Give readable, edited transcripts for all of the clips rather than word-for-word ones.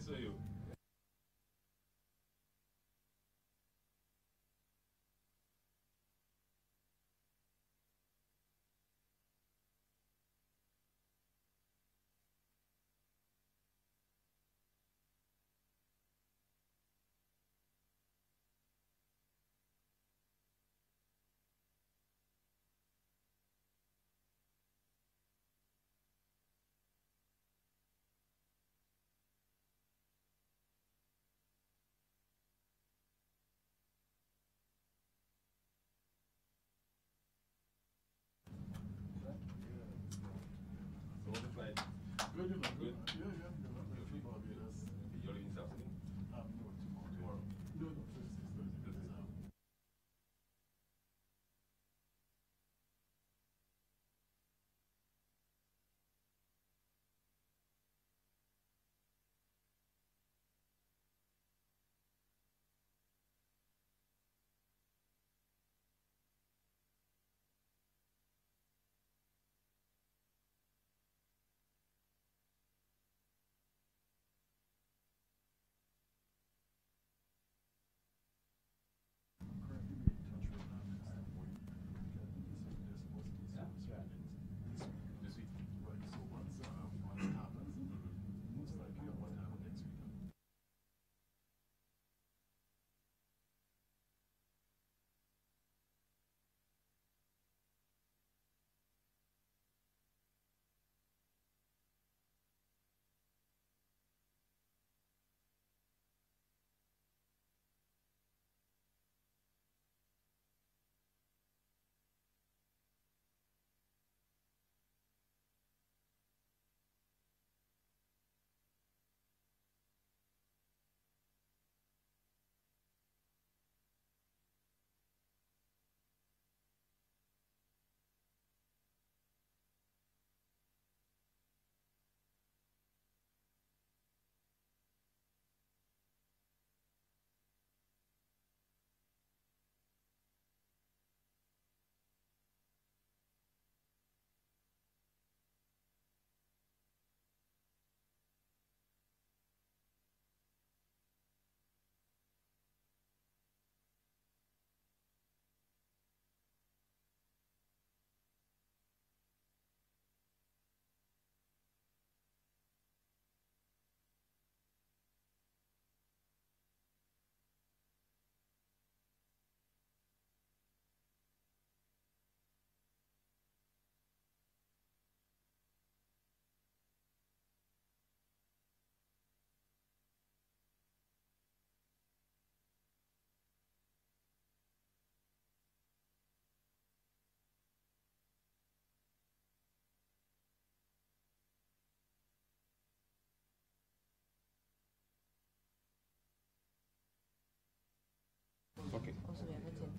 saw you. So what's the flight? Good, you know, Good? yeah, yeah. You're Barbados. You're leaving this afternoon? No, tomorrow. Tomorrow. No, no, Thursday. This week? Right, so once it happens, most likely I want to happen next week. Okay. Also, we have a tip.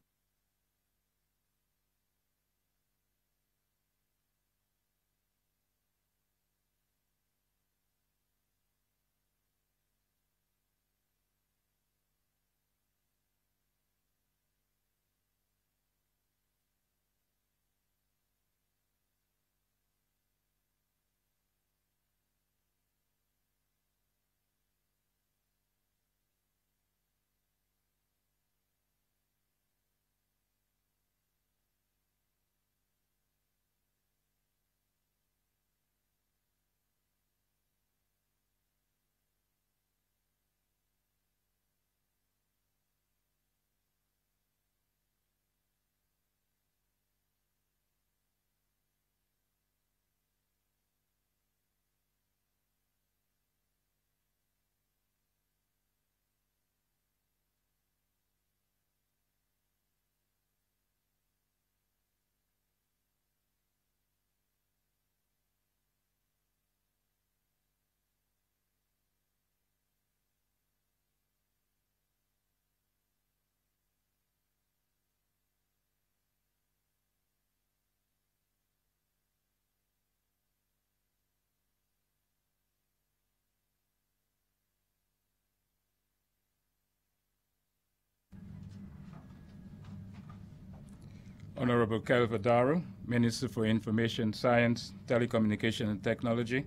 Honorable Kelvadaru, Minister for Information Science, Telecommunication and Technology.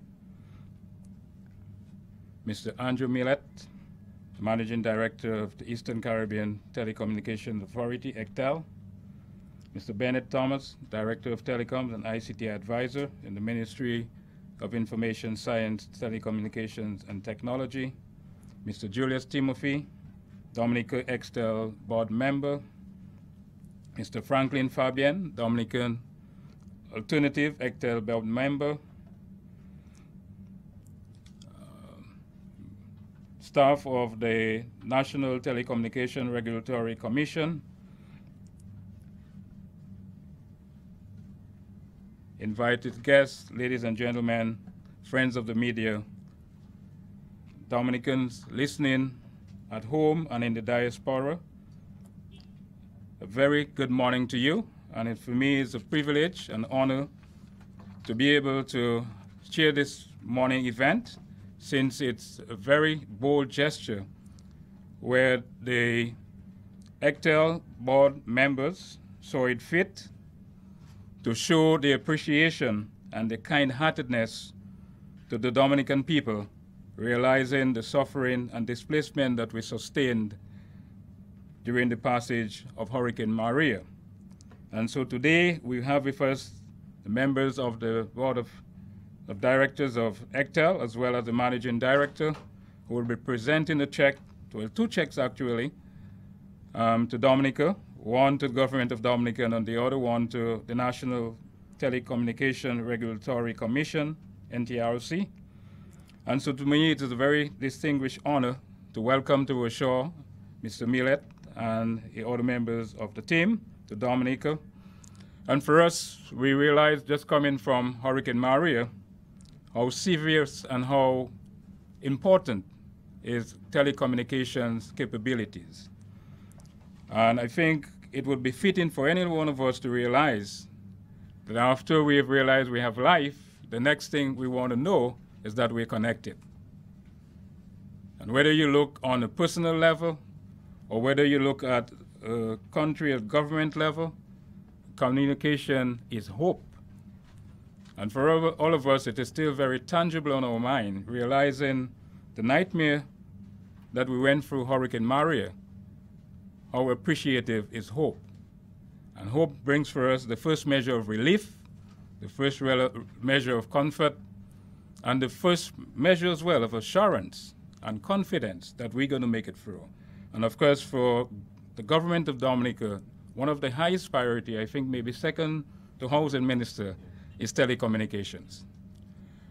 Mr. Andrew Millet, Managing Director of the Eastern Caribbean Telecommunications Authority, ECTEL, Mr. Bennett Thomas, Director of Telecoms and ICT Advisor in the Ministry of Information Science, Telecommunications and Technology, Mr. Julius Timothy, Dominica ECTEL Board Member, Mr. Franklin Fabian, Dominican Alternative ECTEL Board Member, staff of the National Telecommunication Regulatory Commission, invited guests, ladies and gentlemen, friends of the media, Dominicans listening at home and in the diaspora, a very good morning to you. And for me, it's a privilege and honor to be able to chair this morning event, since it's a very bold gesture where the ECTEL board members saw it fit to show the appreciation and the kind-heartedness to the Dominican people, realizing the suffering and displacement that we sustained during the passage of Hurricane Maria. And so today we have with us the members of the Board of Directors of ECTEL, as well as the Managing Director, who will be presenting a check, well, two checks actually, to Dominica, one to the Government of Dominica and the other one to the National Telecommunication Regulatory Commission, NTRC. And so to me, it is a very distinguished honor to welcome to our shore Mr. Millet and the other members of the team to Dominica. And for us, we realized just coming from Hurricane Maria, how serious and how important is telecommunications capabilities. And I think it would be fitting for any one of us to realize that after we have realized we have life, the next thing we want to know is that we're connected. And whether you look on a personal level or whether you look at a country or government level, communication is hope. And for all of us, it is still very tangible on our mind, realizing the nightmare that we went through Hurricane Maria, how appreciative is hope. And hope brings for us the first measure of relief, the first measure of comfort, and the first measure as well of assurance and confidence that we're going to make it through. And of course, for the government of Dominica, one of the highest priority, I think maybe second to Housing Minister, is telecommunications.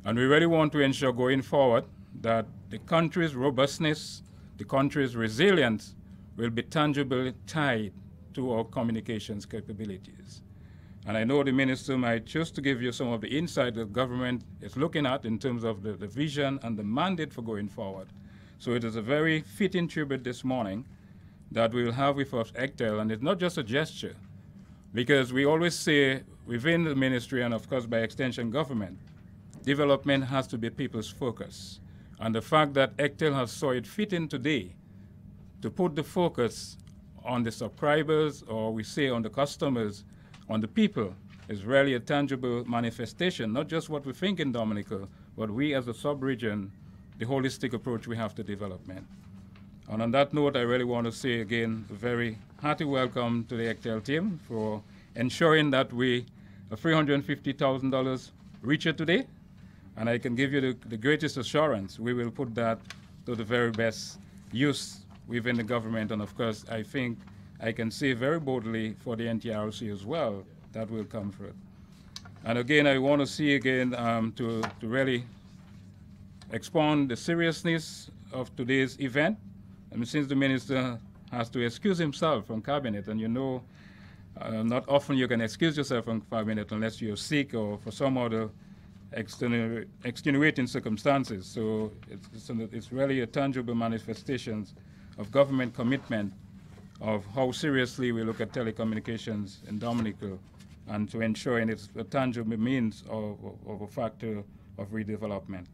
And we really want to ensure going forward that the country's robustness, the country's resilience will be tangibly tied to our communications capabilities. And I know the minister might choose to give you some of the insight that government is looking at in terms of the vision and the mandate for going forward. So it is a very fitting tribute this morning that we will have with us ECTEL, and it's not just a gesture, because we always say within the ministry and of course by extension government, development has to be people's focus. And the fact that ECTEL has saw it fitting today to put the focus on the subscribers, or we say on the customers, on the people, is really a tangible manifestation, not just what we think in Dominica, but we as a sub-region, the holistic approach we have to development. And on that note, I really want to say again a very hearty welcome to the ECTEL team for ensuring that we $350,000 reach it today. And I can give you the greatest assurance we will put that to the very best use within the government. And of course, I think I can say very boldly for the NTRC as well, that will come through. And again, I want to see again to really expound the seriousness of today's event. And since the minister has to excuse himself from cabinet, and you know, not often you can excuse yourself from cabinet unless you're sick or for some other extenuating circumstances. So it's really a tangible manifestation of government commitment of how seriously we look at telecommunications in Dominica, and to ensuring it's a tangible means of a factor of redevelopment.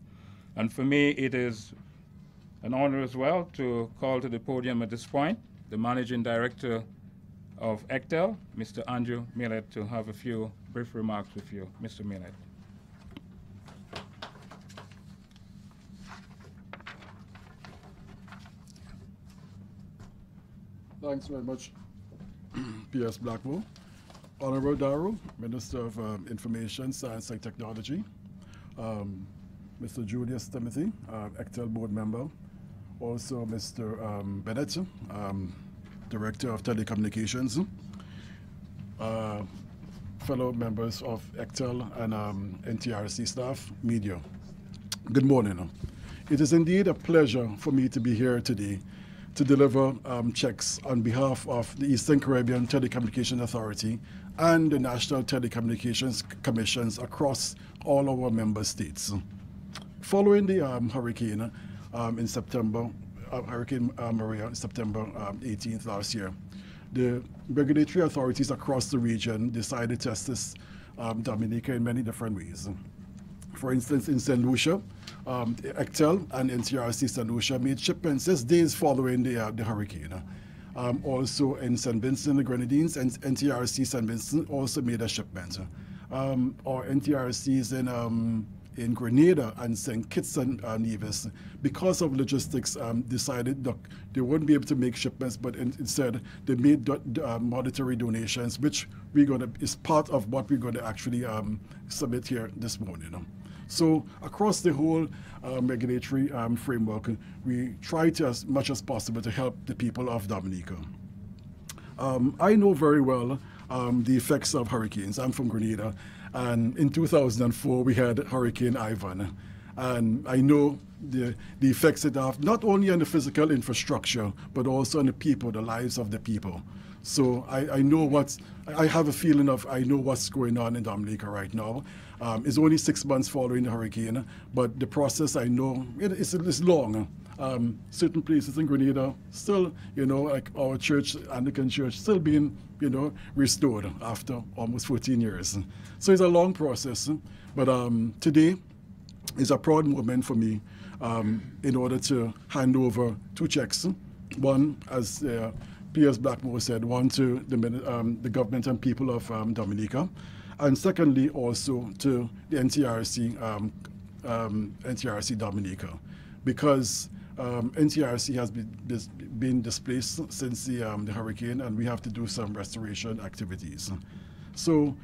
And for me, it is an honor as well to call to the podium at this point the Managing Director of ECTEL, Mr. Andrew Millet, to have a few brief remarks with you. Mr. Millet. Thanks very much, P.S. Blackmore. Honorable Darrow, Minister of Information, Science and Technology. Mr. Julius Timothy, ECTEL board member. Also Mr. Bennett, Director of Telecommunications. Fellow members of ECTEL and NTRC staff, media. Good morning. It is indeed a pleasure for me to be here today to deliver checks on behalf of the Eastern Caribbean Telecommunications Authority and the National Telecommunications Commissions across all our member states. Following the hurricane in September, Hurricane Maria, September 18th last year, the regulatory authorities across the region decided to assist Dominica in many different ways. For instance, in St. Lucia, ECTEL and NTRC St. Lucia made shipments 6 days following the hurricane. Also in St. Vincent and the Grenadines, and NTRC St. Vincent also made a shipment. Or NTRCs in Grenada and St. Kitts and Nevis, because of logistics, decided look, they wouldn't be able to make shipments, but instead they made monetary donations, which is part of what we're going to actually submit here this morning. So across the whole regulatory framework, we try to, as much as possible, to help the people of Dominica. I know very well the effects of hurricanes. I'm from Grenada, and in 2004 we had Hurricane Ivan, and I know the effects it have not only on the physical infrastructure but also on the people, the lives of the people. So I know I have a feeling of I know what's going on in Dominica right now. It's only 6 months following the hurricane, but the process, I know it's long. Certain places in Grenada still, like our church, Anglican church, still being, restored after almost 14 years. So it's a long process, but today is a proud moment for me in order to hand over 2 checks. One, as P.S. Blackmore said, one to the government and people of Dominica, and secondly also to the NTRC, NTRC Dominica, because NTRC has been displaced since the hurricane, and we have to do some restoration activities. So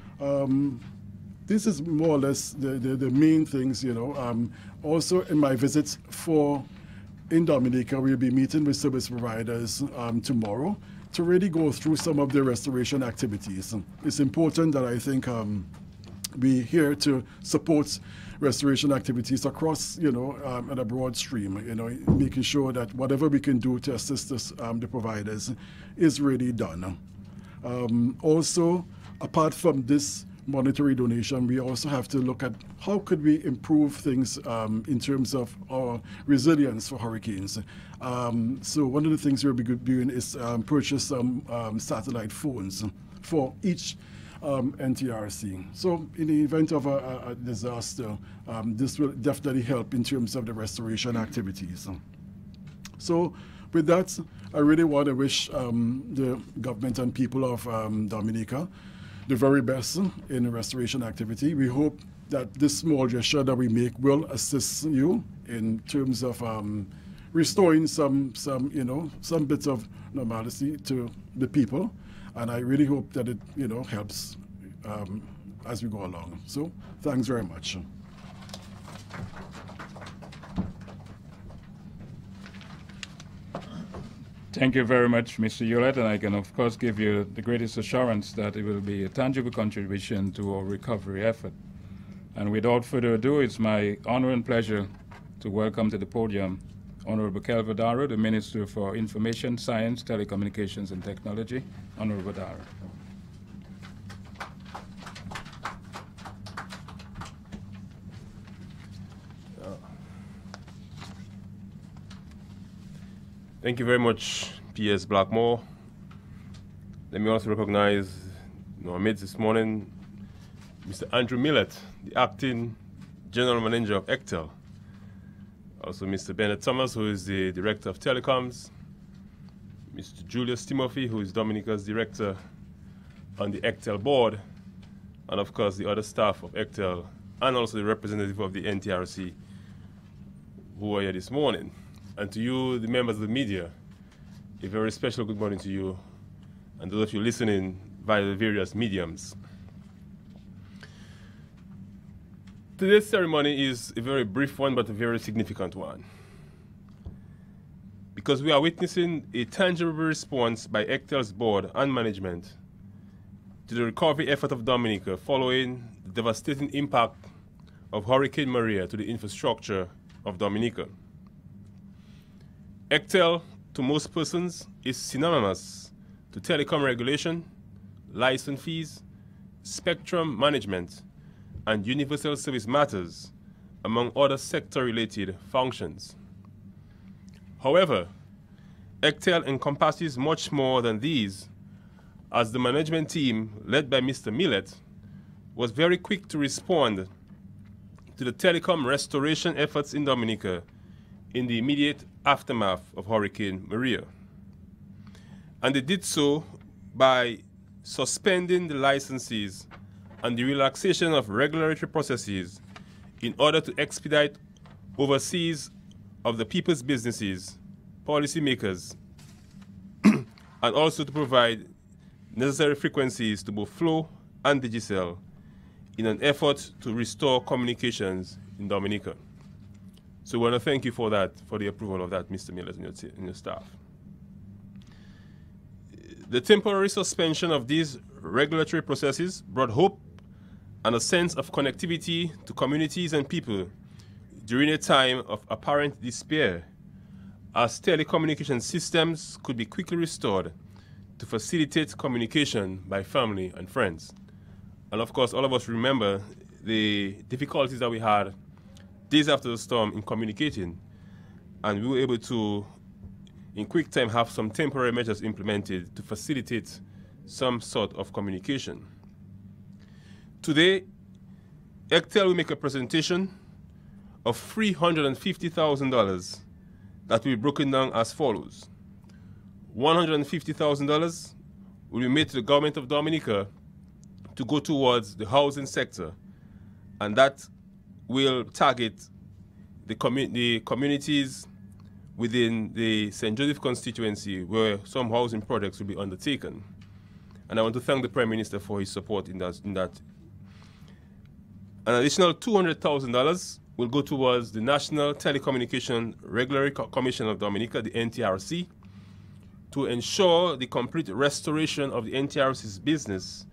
this is more or less the main things, Also in my visits in Dominica, we'll be meeting with service providers tomorrow to really go through some of the restoration activities. It's important that I think we're here to support restoration activities across, at a broad stream, making sure that whatever we can do to assist us, the providers is really done. Also, apart from this monetary donation, we also have to look at how could we improve things in terms of our resilience for hurricanes. So one of the things we'll be doing is purchase some satellite phones for each NTRC. So in the event of a disaster, this will definitely help in terms of the restoration activities. So with that, I really want to wish the government and people of Dominica the very best in the restoration activity. We hope that this small gesture that we make will assist you in terms of restoring some bits of normalcy to the people, and I really hope that it helps as we go along. So thanks very much. Thank you very much, Mr. Hewlett, and I can of course give you the greatest assurance that it will be a tangible contribution to our recovery effort. And without further ado, it's my honor and pleasure to welcome to the podium Honorable Kelvin Darrow, the Minister for Information, Science, Telecommunications and Technology. Honorable Darrow. Thank you very much, P.S. Blackmore. Let me also recognize in our midst this morning Mr. Andrew Millett, the Acting General Manager of ECTEL. Also Mr. Bennett Thomas, who is the Director of Telecoms. Mr. Julius Timothy, who is Dominica's Director on the ECTEL board. And of course the other staff of ECTEL, and also the representative of the NTRC who are here this morning. And to you, the members of the media, a very special good morning to you and those of you listening via the various mediums. Today's ceremony is a very brief one, but a very significant one, because we are witnessing a tangible response by ECTEL's board and management to the recovery effort of Dominica following the devastating impact of Hurricane Maria to the infrastructure of Dominica. ECTEL, to most persons, is synonymous to telecom regulation, license fees, spectrum management, and universal service matters, among other sector-related functions. However, ECTEL encompasses much more than these, as the management team, led by Mr. Millet, was very quick to respond to the telecom restoration efforts in Dominica in the immediate aftermath of Hurricane Maria. And they did so by suspending the licenses and the relaxation of regulatory processes in order to expedite overseas of the people's businesses, policymakers, and also to provide necessary frequencies to both Flow and Digicel in an effort to restore communications in Dominica. So we want to thank you for that, for the approval of that, Mr. Millet and your staff. The temporary suspension of these regulatory processes brought hope and a sense of connectivity to communities and people during a time of apparent despair, as telecommunication systems could be quickly restored to facilitate communication by family and friends. And of course, all of us remember the difficulties that we had days after the storm in communicating, and we were able to, in quick time, have some temporary measures implemented to facilitate some sort of communication. Today, ECTEL will make a presentation of $350,000 that will be broken down as follows. $150,000 will be made to the government of Dominica to go towards the housing sector, and that will target the communities within the St. Joseph constituency where some housing projects will be undertaken. And I want to thank the Prime Minister for his support in that. An additional $200,000 will go towards the National Telecommunication Regulatory Commission of Dominica, the NTRC, to ensure the complete restoration of the NTRC's business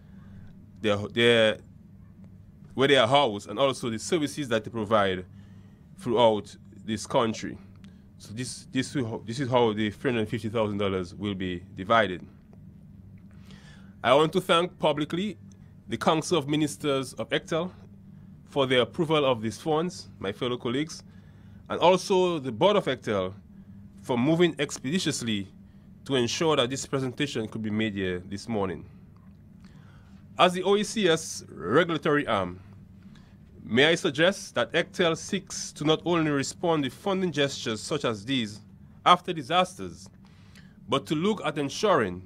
where they are housed, and also the services that they provide throughout this country. So this is how the $350,000 will be divided. I want to thank publicly the Council of Ministers of ECTEL for their approval of these funds, my fellow colleagues, and also the Board of ECTEL for moving expeditiously to ensure that this presentation could be made here this morning. As the OECS regulatory arm, may I suggest that ECTEL seeks to not only respond to funding gestures such as these after disasters, but to look at ensuring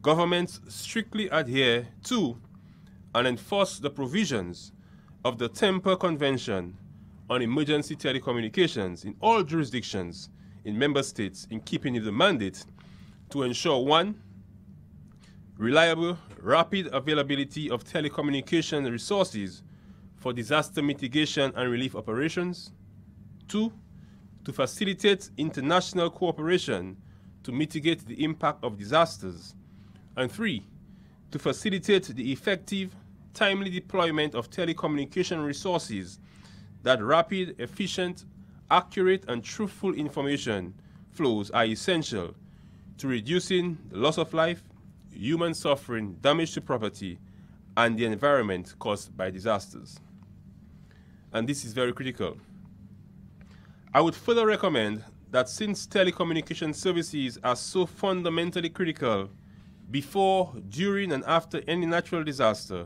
governments strictly adhere to and enforce the provisions of the Temper Convention on Emergency Telecommunications in all jurisdictions in member states, in keeping with the mandate to ensure: 1, reliable, rapid availability of telecommunication resources for disaster mitigation and relief operations; 2, to facilitate international cooperation to mitigate the impact of disasters; and 3, to facilitate the effective, timely deployment of telecommunication resources that rapid, efficient, accurate, and truthful information flows are essential to reducing the loss of life, human suffering, damage to property, and the environment caused by disasters. And this is very critical. I would further recommend that since telecommunication services are so fundamentally critical before, during, and after any natural disaster,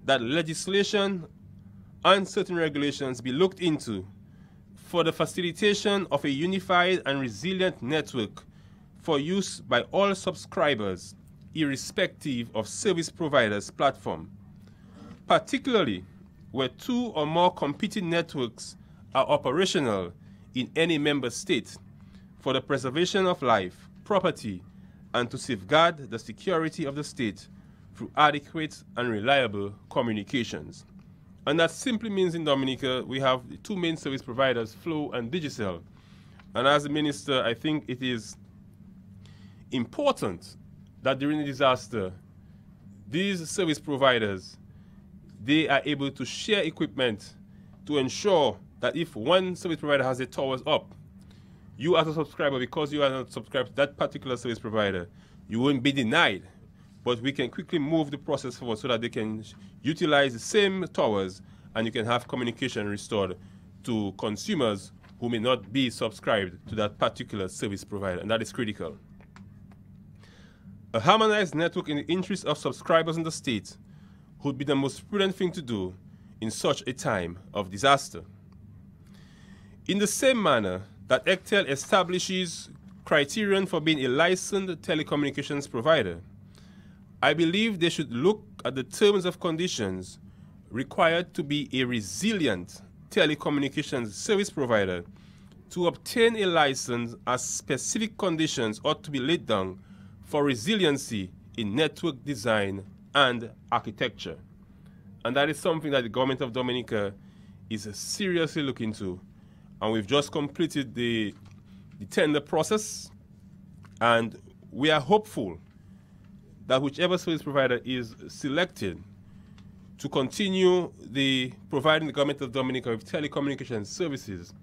that legislation and certain regulations be looked into for the facilitation of a unified and resilient network for use by all subscribers, irrespective of service providers' platform, particularly where 2 or more competing networks are operational in any member state, for the preservation of life, property and to safeguard the security of the state through adequate and reliable communications. And that simply means in Dominica, we have the two main service providers, Flow and Digicel. And as a minister, I think it is important that during the disaster, these service providers, they are able to share equipment to ensure that if one service provider has their towers up, you as a subscriber, because you are not subscribed to that particular service provider, you won't be denied. But we can quickly move the process forward so that they can utilize the same towers and you can have communication restored to consumers who may not be subscribed to that particular service provider, and that is critical. A harmonized network in the interest of subscribers in the state would be the most prudent thing to do in such a time of disaster. In the same manner that ECTEL establishes criterion for being a licensed telecommunications provider, I believe they should look at the terms of conditions required to be a resilient telecommunications service provider. To obtain a license, as specific conditions ought to be laid down for resiliency in network design and architecture. And that is something that the government of Dominica is seriously looking to. And we've just completed the tender process, and we are hopeful that whichever service provider is selected to continue providing the government of Dominica with telecommunications services,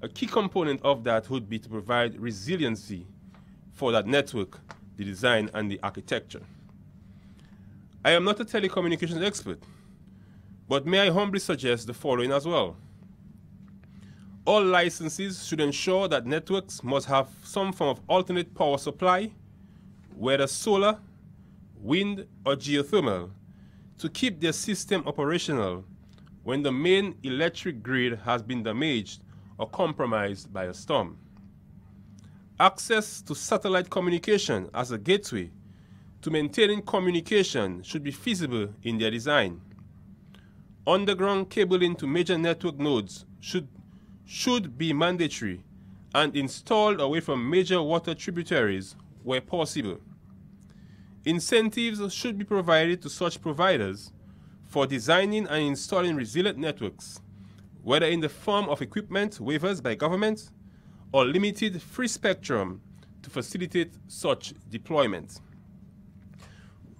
a key component of that would be to provide resiliency for that network, the design and the architecture. I am not a telecommunications expert, but may I humbly suggest the following as well. All licenses should ensure that networks must have some form of alternate power supply, whether solar, wind, or geothermal, to keep their system operational when the main electric grid has been damaged or compromised by a storm. Access to satellite communication as a gateway to maintaining communication should be feasible in their design. Underground cabling to major network nodes should be mandatory and installed away from major water tributaries where possible. Incentives should be provided to such providers for designing and installing resilient networks, whether in the form of equipment waivers by government or limited free spectrum to facilitate such deployment.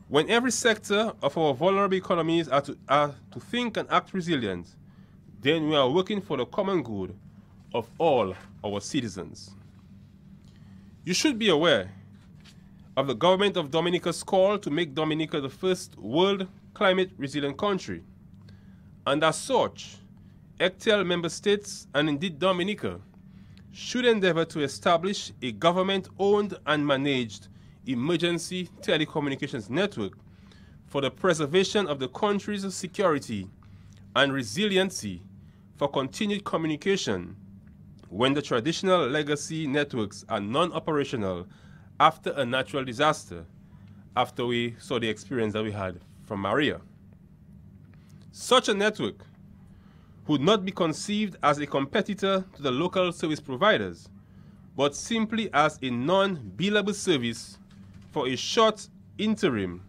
When every sector of our vulnerable economies are to think and act resilient, then we are working for the common good of all our citizens. You should be aware of the government of Dominica's call to make Dominica the first world climate resilient country. And as such, ECTEL member states, and indeed Dominica, should endeavor to establish a government-owned and managed emergency telecommunications network for the preservation of the country's security and resiliency for continued communication when the traditional legacy networks are non-operational after a natural disaster, after we saw the experience that we had from Maria. Such a network would not be conceived as a competitor to the local service providers, but simply as a non-billable service for a short interim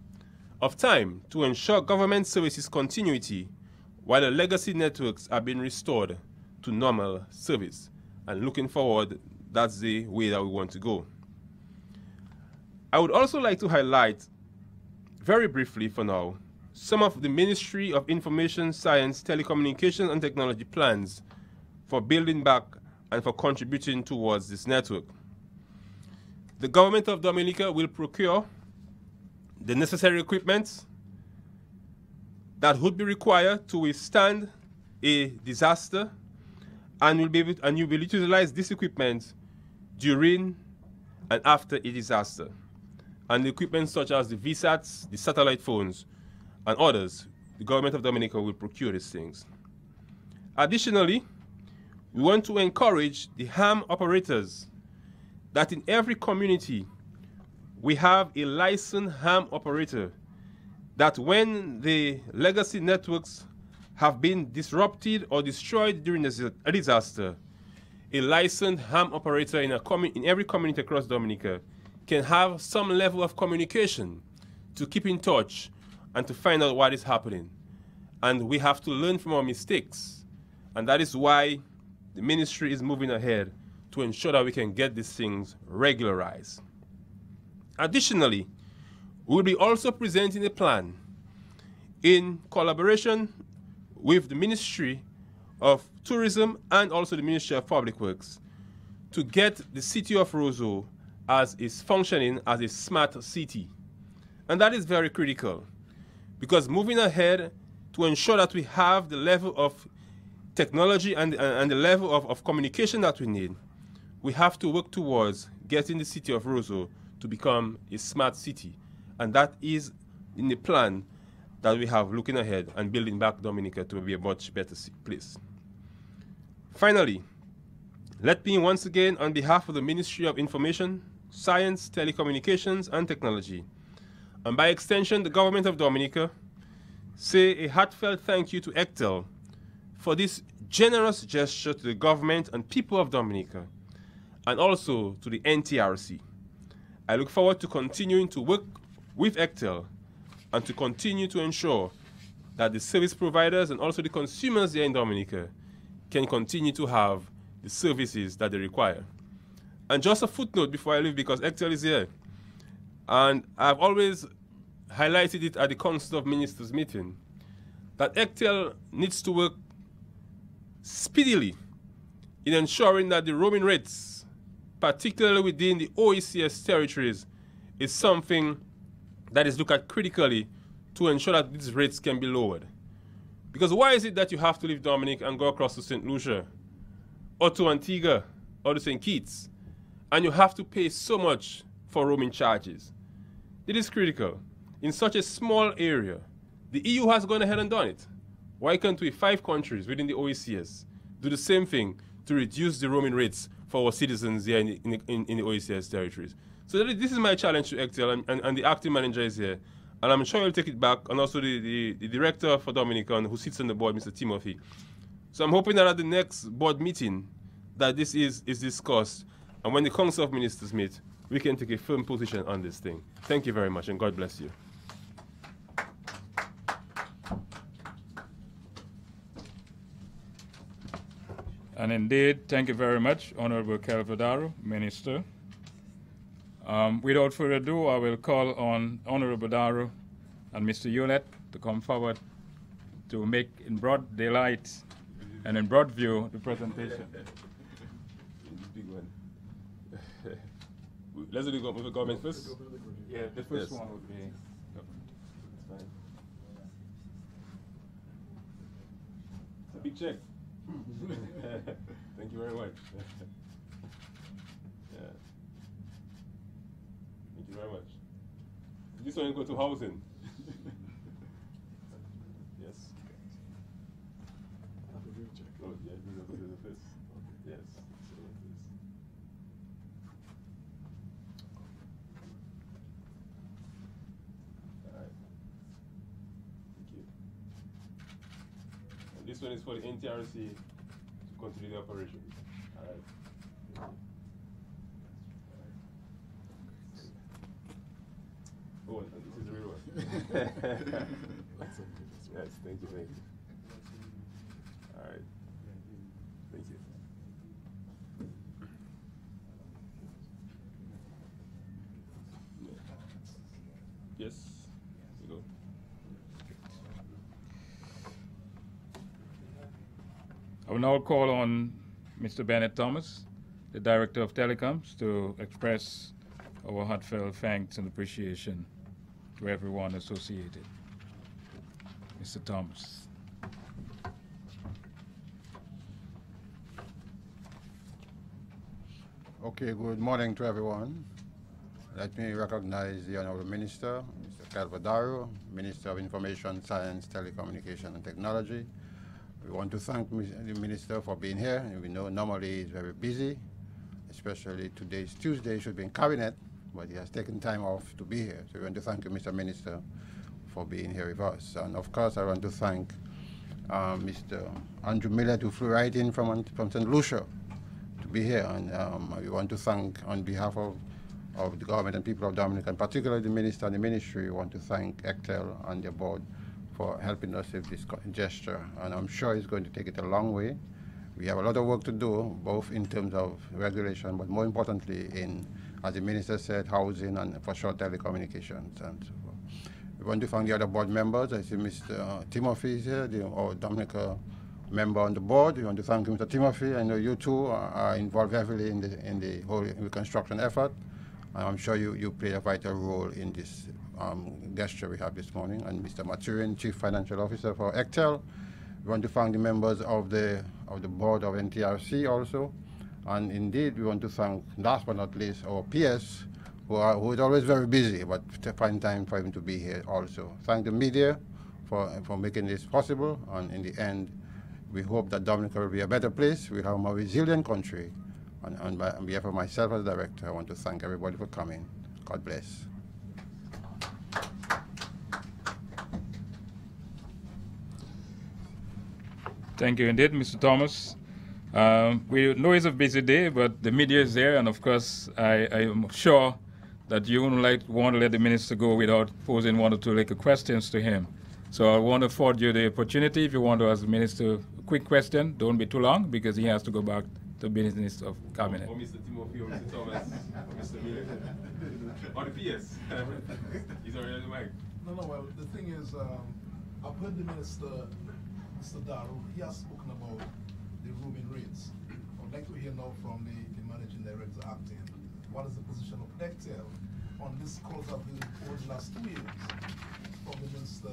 of time to ensure government services continuity while the legacy networks are being restored to normal service. And looking forward, that's the way that we want to go. I would also like to highlight, very briefly for now, some of the Ministry of Information, Science, Telecommunications and Technology plans for building back and for contributing towards this network. The government of Dominica will procure the necessary equipment that would be required to withstand a disaster, and you will utilize this equipment during and after a disaster. And the equipment such as the VSATs, the satellite phones, and others, the government of Dominica will procure these things. Additionally, we want to encourage the ham operators that in every community we have a licensed ham operator, that when the legacy networks have been disrupted or destroyed during a disaster, a licensed ham operator in every community across Dominica can have some level of communication to keep in touch and to find out what is happening. And we have to learn from our mistakes. And that is why the ministry is moving ahead to ensure that we can get these things regularized. Additionally, we will be also presenting a plan in collaboration with the Ministry of Tourism and also the Ministry of Public Works to get the city of Roseau as is functioning as a smart city. And that is very critical, because moving ahead to ensure that we have the level of technology and the level of communication that we need, we have to work towards getting the city of Roseau to become a smart city. And that is in the plan that we have looking ahead and building back Dominica to be a much better place. Finally, let me once again, on behalf of the Ministry of Information, Science, Telecommunications and Technology, and by extension the government of Dominica, say a heartfelt thank you to ECTEL for this generous gesture to the government and people of Dominica, and also to the NTRC. I look forward to continuing to work with ECTEL and to continue to ensure that the service providers and also the consumers here in Dominica can continue to have the services that they require. And just a footnote before I leave, because ECTEL is here, and I've always highlighted it at the Council of Ministers meeting, that ECTEL needs to work speedily in ensuring that the roaming rates, particularly within the OECS territories, is something that is looked at critically to ensure that these rates can be lowered. Because why is it that you have to leave Dominica and go across to St. Lucia, or to Antigua, or to St. Kitts, and you have to pay so much for roaming charges? It is critical. In such a small area, the EU has gone ahead and done it. Why can't we, 5 countries within the OECS, do the same thing to reduce the roaming rates for our citizens here in the OECS territories? So this is my challenge to ECTEL, and the acting manager is here. And I'm sure he'll take it back, and also the director for Dominica, who sits on the board, Mr. Timothy. So I'm hoping that at the next board meeting that this is discussed, and when the Council of Ministers meet, we can take a firm position on this thing. Thank you very much, and God bless you. And indeed, thank you very much, Honorable Calvadaro, Minister. Without further ado, I will call on Honorable Daro and Mr. Hewlett to come forward to make in broad daylight and in broad view the presentation. Big one. Let's do the government first. Yeah, the first one would be government. That's fine. It's a big check. Thank you very much. Yeah. Thank you very much. This one will go to housing. Yes. Oh, yeah, this will go to the first. Yes. So like this. All right. Thank you. And this one is for the NTRC to continue the operation. All right. Oh, and this is the real one. Yes, thank you, thank you. All right. Thank you. Yes. You go. I will now call on Mr. Bennett Thomas, the Director of Telecoms, to express our heartfelt thanks and appreciation to everyone associated. Mr. Thomas. Okay, good morning to everyone. Let me recognize the Honorable Minister, Mr. Calvadaro, Minister of Information, Science, Telecommunication and Technology. We want to thank the Minister for being here. We know normally he's very busy, especially today's Tuesday, should be in Cabinet, but he has taken time off to be here. So we want to thank you, Mr. Minister, for being here with us. And of course, I want to thank Mr. Andrew Millett, who flew right in from St. Lucia to be here. And we want to thank, on behalf of the government and people of Dominica, and particularly the minister and the ministry, we want to thank ECTEL and their board for helping us with this gesture. And I'm sure it's going to take it a long way. We have a lot of work to do, both in terms of regulation, but more importantly in, as the minister said, housing and for sure telecommunications. And so we want to thank the other board members. I see Mr. Timothy is here, our Dominica member on the board. We want to thank you, Mr. Timothy. I know you too are involved heavily in the whole reconstruction effort. And I'm sure you play a vital role in this gesture we have this morning. And Mr. Maturin, Chief Financial Officer for ECTEL. We want to thank the members of the board of NTRC also. And indeed, we want to thank, last but not least, our PS, who is always very busy, but to find time for him to be here also. Thank the media for making this possible. And in the end, we hope that Dominica will be a better place. We have a more resilient country. And on behalf of myself as director, I want to thank everybody for coming. God bless. Thank you indeed, Mr. Thomas. We know it's a busy day, but the media is there, and of course, I am sure that you wouldn't want to let the minister go without posing one or two questions to him. So I want to afford you the opportunity. If you want to ask the minister a quick question, don't be too long, because he has to go back to business of cabinet. Or Mr. Timothy, or Mr. Thomas, or Mr. Miller. Or the PS. He's already on the mic. No, well, the thing is, I've heard the minister, Mr. Darrow, he has spoken about the roaming rates. I'd like to hear now from the managing director acting. What is the position of ECTEL on this course of over the last 2 years from the minister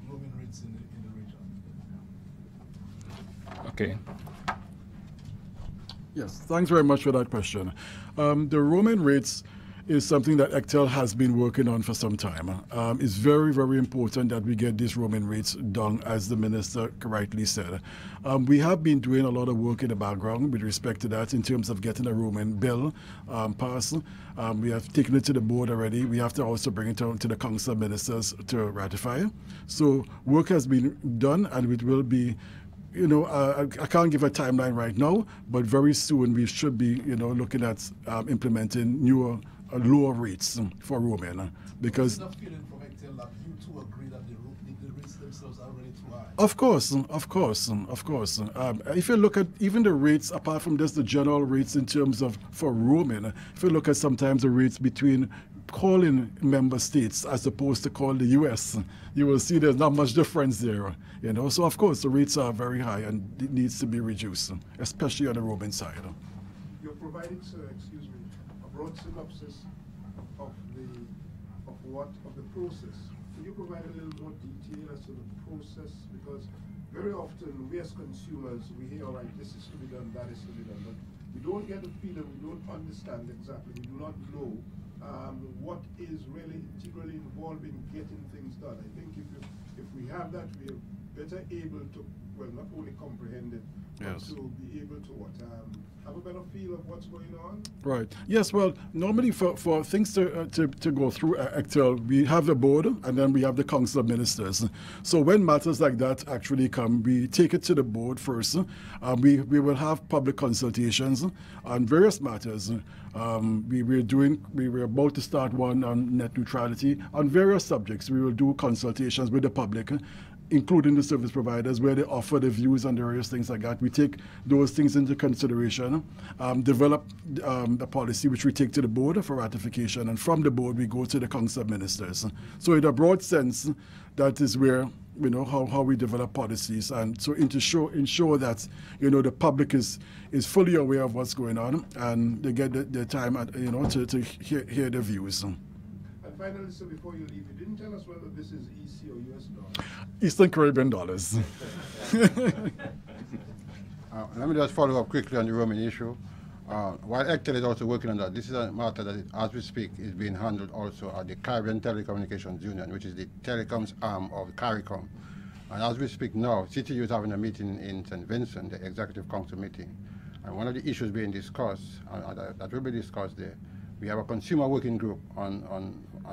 roaming rates in the region? Okay. Yes, thanks very much for that question. The roaming rates is something that ECTEL has been working on for some time. It's very, very important that we get these roaming rates done, as the minister rightly said. We have been doing a lot of work in the background with respect to that in terms of getting a roaming bill passed. We have taken it to the board already. We have to also bring it to the council of ministers to ratify. So work has been done, and it will be, I can't give a timeline right now, but very soon we should be, looking at implementing newer, lower rates for roaming, because. Enough feeling from ECTEL that you two agree that the rates themselves are already too high. Of course. If you look at even the rates, apart from just the general rates in terms of for roaming, if you look at sometimes the rates between calling member states as opposed to call the U.S., you will see there's not much difference there. So of course the rates are very high and it needs to be reduced, especially on the roaming side. You're providing, sir, a broad synopsis of the process. Can you provide a little more detail as to the process? Because very often we as consumers, we hear, all right, this is to be done, that is to be done, but we don't get a feeling, we don't understand exactly, we do not know what is really integrally involved in getting things done. I think if we have that, we are better able to, well, not only comprehend it, but to be able to have a better feel of what's going on. Right. Yes. Well, normally for things to go through ECTEL, we have the board and then we have the council of ministers. So when matters like that actually come, we take it to the board first. We will have public consultations on various matters. We were about to start one on net neutrality. On various subjects, we will do consultations with the public, including the service providers, where they offer their views on various things like that. We take those things into consideration, develop the policy which we take to the board for ratification, and from the board we go to the council of ministers. So in a broad sense, that is where, how we develop policies, and so ensure that, the public is fully aware of what's going on, and they get the time, to hear their views. And finally, so before you leave, you didn't tell us whether this is EC or US dollars. Eastern Caribbean dollars. Let me just follow up quickly on the roaming issue. While ECTEL is also working on that, this is a matter that, as we speak, is being handled also at the Caribbean Telecommunications Union, which is the telecoms arm of CARICOM. And as we speak now, CTU is having a meeting in St. Vincent, the Executive Council meeting. And one of the issues being discussed, that will be discussed there, we have a consumer working group on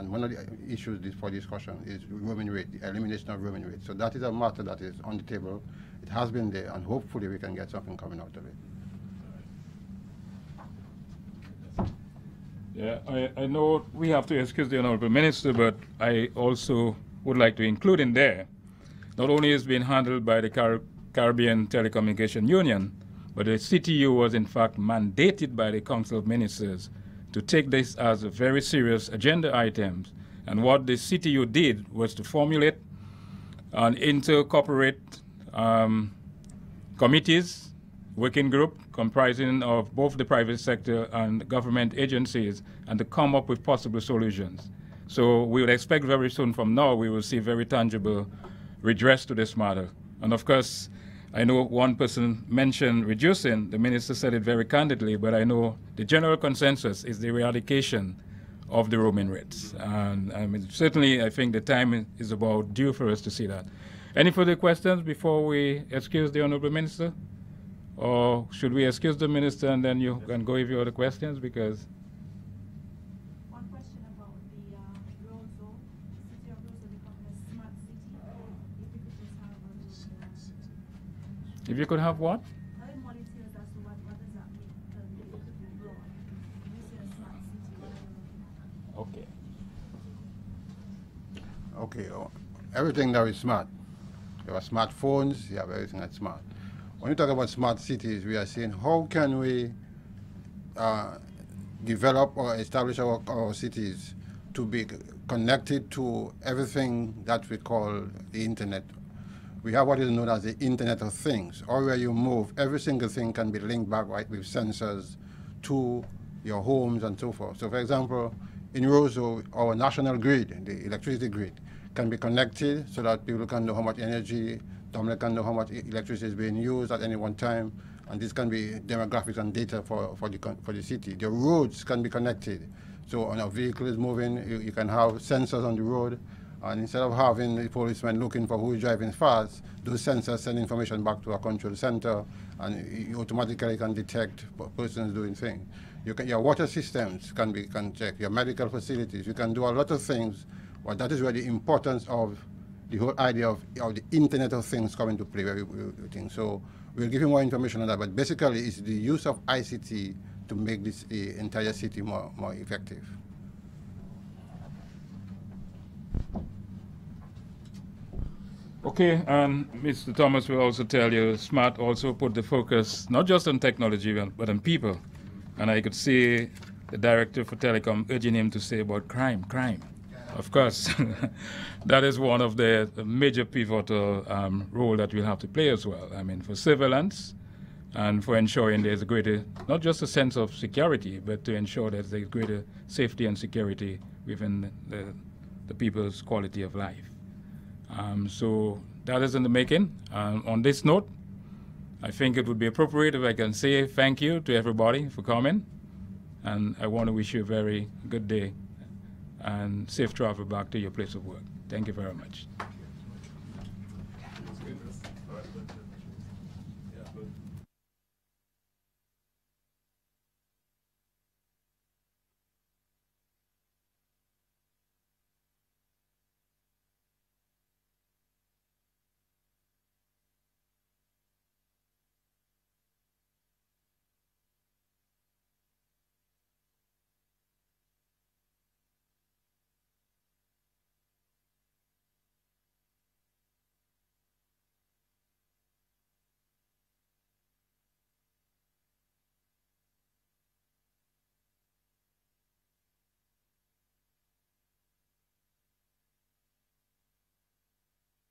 one of the issues for discussion is roaming rate, the elimination of roaming rate. So that is a matter that is on the table. It has been there, and hopefully we can get something coming out of it. Yeah, I know we have to excuse the Honorable Minister, but I also would like to include in there, not only is being handled by the Caribbean Telecommunication Union, but the CTU was in fact mandated by the Council of Ministers to take this as a very serious agenda item. And what the CTU did was to formulate an inter-corporate committees, working group comprising of both the private sector and government agencies, and to come up with possible solutions. So we would expect very soon from now we will see very tangible redress to this matter. And of course, I know one person mentioned reducing, the minister said it very candidly, but I know the general consensus is the eradication of the roaming rates. And I mean, certainly I think the time is about due for us to see that. Any further questions before we excuse the Honorable Minister? Or should we excuse the minister and then you can go with your other questions? Because one question about the Roseau, the city of Roseau becoming a smart city. If you could just have if you could have what? I have more details as to what does that mean? If you could be broad. When you say a smart city, what are you looking Okay, everything now is smart. You have smartphones, you have everything that's smart. When you talk about smart cities, we are saying how can we develop or establish our cities to be connected to everything that we call the internet. We have what is known as the Internet of Things. Everywhere you move, every single thing can be linked back right with sensors to your homes and so forth. So for example, in Roseau, our national grid, the electricity grid, can be connected so that people can know how much energy, Dominica can know how much electricity is being used at any one time, and this can be demographics and data for the city. The roads can be connected. So when a vehicle is moving, you can have sensors on the road, and instead of having the policemen looking for who is driving fast, those sensors send information back to a control center, and you automatically can detect persons doing things. Your water systems can check, your medical facilities, you can do a lot of things. Well, that is where the importance of the whole idea of the Internet of Things come into play. So we'll give you more information on that, but basically it's the use of ICT to make this entire city more effective. okay, and Mr. Thomas will also tell you, SMART also put the focus not just on technology, but on people. And I could see the director for telecom urging him to say about crime. Of course, that is one of the major pivotal role that we'll have to play as well. I mean, for surveillance and for ensuring there's a greater, not just a sense of security, but to ensure that there's greater safety and security within the people's quality of life. So that is in the making. On this note, I think it would be appropriate if I can say thank you to everybody for coming. And I want to wish you a very good day and safe travel back to your place of work. Thank you very much.